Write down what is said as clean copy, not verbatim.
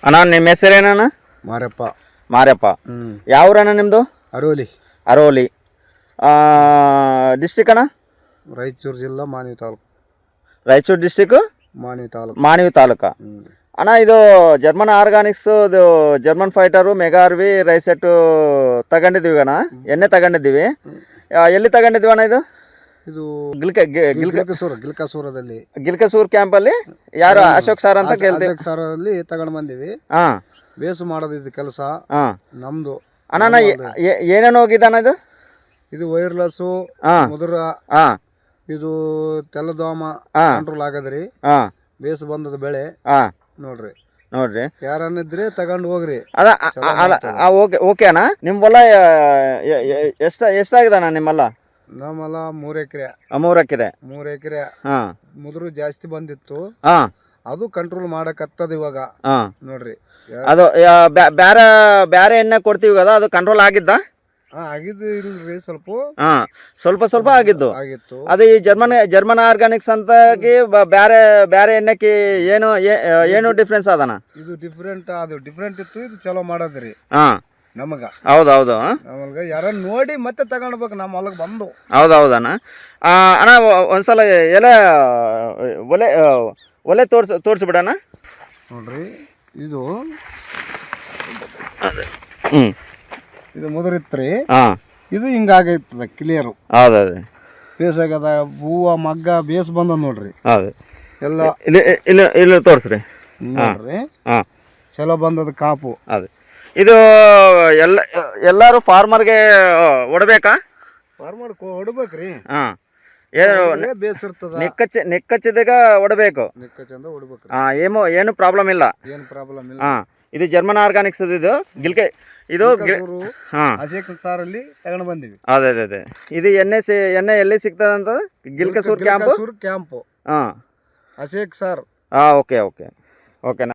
ಅಣ್ಣ ನಿಮ್ಮ ಹೆಸರೇನಣ್ಣ? ಮಾರಪ್ಪ. ಮಾರಪ್ಪ. ಯಾವ ಊರಣ್ಣ ನಿಮ್ಮದು? ಅರೋಲಿ. ಅರೋಲಿ. ಡಿಸ್ಟಿಕ್ ಅಣ್ಣ? ರಾಯಚೂರು ಜಿಲ್ಲಾ ಮಾನ್ವಿ ತಾಲೂಕು. ರಾಯಚೂರು ಡಿಸ್ಟಿಕ್ ಮಾನ್ವಿ ತಾಲೂಕು. ಅಣ್ಣ ಇದು ಜರ್ಮನ್ ಆರ್ಗಾನಿಕ್ಸ್ ಇದು German fighter mega R V rice set ತಗೊಂಡಿದ್ದೀವಿ ಅಣ್ಣ, ಎಣ್ಣೆ ತಗೊಂಡಿದ್ದೀವಿ. ಎಲ್ಲಿ ತಗೊಂಡಿದ್ದೀವಿ ಅಣ್ಣ ಇದು? ಇದು ಗಿಲ್ಕಸೂರಲ್ಲಿ ಗಿಲ್ಕಸೂರ್ ಕ್ಯಾಂಪಲ್ಲಿ ಯಾರು ಅಶೋಕ್ ಸರ್ ಅಂತ ಕೇಳ್ತೀವಿ. ಅಶೋಕ್ ಸರ್ ಅಲ್ಲಿ ತಗೊಂಡು ಬಂದೀವಿ. ಬೇಸು ಮಾಡೋದು ಇದು ಕೆಲಸ ನಮ್ದು. ಅಣ್ಣ ಏನೇನು ಹೋಗಿದೆ ಅಣ್ಣ ಇದು? ಇದು ವೈರ್ಲೆಸ್ಸು, ಮುದುರ, ಇದು ತೆಲ್ಲದೋಮ ಕಂಟ್ರೋಲ್ ಆಗದ್ರಿ. ಬೇಸು ಬಂದದ ಬೆಳೆ ನೋಡ್ರಿ ಯಾರನ್ನಿದ್ರೆ ತಗೊಂಡು ಹೋಗ್ರಿ. ಓಕೆ ಅಣ್ಣ. ನಿಮ್ಮ ಹೊಲ ಎಷ್ಟಾಗಿದೆ ಅಣ್ಣ ನಿಮ್ಮಲ್ಲ? ನಮ್ಮಲ್ಲ 3 ಎಕರೆ. 3 ಎಕರೆ. ಮುದುರು ಜಾಸ್ತಿ ಬಂದಿತ್ತು, ಅದು ಕಂಟ್ರೋಲ್ ಮಾಡಕತ್ತದ ಇವಾಗ ನೋಡ್ರಿ. ಅದು ಬ್ಯಾರೆ ಎಣ್ಣೆ ಕೊಡ್ತೀವಿ కదా, ಅದು ಕಂಟ್ರೋಲ್ ಆಗಿದ್ದ? ಆಗಿದ್ದು ಇಲ್ರಿ, ಸ್ವಲ್ಪ ಆಗಿದ್ದು. ಆಗಿತ್ತು. ಅದು ಈ ಜರ್ಮನ್ ಆರ್ಗಾನಿಕ್ಸ್ ಅಂತಾಗಿ ಬ್ಯಾರೆ ಎಣ್ಣೆಗೆ ಏನು ಡಿಫ್ರೆನ್ಸ್ ಅದನ? ಇದು ಡಿಫ್ರೆಂಟ್ ಇತ್ತು, ಇದು ಚಲೋ ಮಾಡದ್ರಿ ನಮಗ. ಹೌದೌದು. ನಮಗ ಯಾರನ್ನ ನೋಡಿ ಮತ್ತೆ ತಗೊಂಡ್ಬೇಕು, ನಮ್ಮ ಹೊಲಕ್ಕೆ ಬಂದು. ಹೌದೌದಣ್ಣ. ಅಣ್ಣ ಒಂದ್ಸಲ ಒಲೆ ತೋರಿಸ್ಬಿಡಣ್ಣ. ನೋಡ್ರಿ ಇದು ಇದು ಮುದುರಿತ್ರಿ. ಇದು ಹಿಂಗಾಗೈತದ ಕ್ಲಿಯರು. ಹೌದೌದು. ಬೇಸ್ ಆಗ್ಯದ, ಹೂವ ಮಗ್ಗ ಬೇಸ್ ಬಂದ ನೋಡ್ರಿ. ಹೌದು. ಎಲ್ಲ ಇಲ್ಲಿ ತೋರಿಸ್ರಿ ನೋಡ್ರಿ, ಚಲೋ ಬಂದದ ಕಾಪು. ಅದು ಇದು ಎಲ್ಲರೂ ಫಾರ್ಮರ್ಗೆ ಹೊಡ್ಬೇಕಾ? ಫಾರ್ಮರ್ ಹೊಡ್ಬೇಕ್ರಿ. ಬೇಸ್ ಇರ್ತದ, ನೆಕ್ಕಚ್ಚಿದಾಗ ಹೊಡಬೇಕು. ನೆಕ್ಕಚ್ಚಂದ ಹೊಡ್ಬೇಕ್ರಿ. ಏನು ಪ್ರಾಬ್ಲಮ್ ಇಲ್ಲ. ಏನು ಪ್ರಾಬ್ಲಮ್ ಇಲ್ಲ. ಇದು ಜರ್ಮನ್ ಆರ್ಗಾನಿಕ್ಸ್ ಇದು ಇದು ಅಶೋಕ್ ಸಾರಲ್ಲಿ ತಗೊಂಡು ಬಂದಿವಿ. ಅದೇ ಇದು ಎಣ್ಣೆ ಎಲ್ಲಿ ಸಿಗ್ತದೆ ಅಂತ? ಗಿಲ್ಕಸೂರ್ ಕ್ಯಾಂಪು. ಅಶೋಕ್ ಸಾರ್. ಓಕೆ.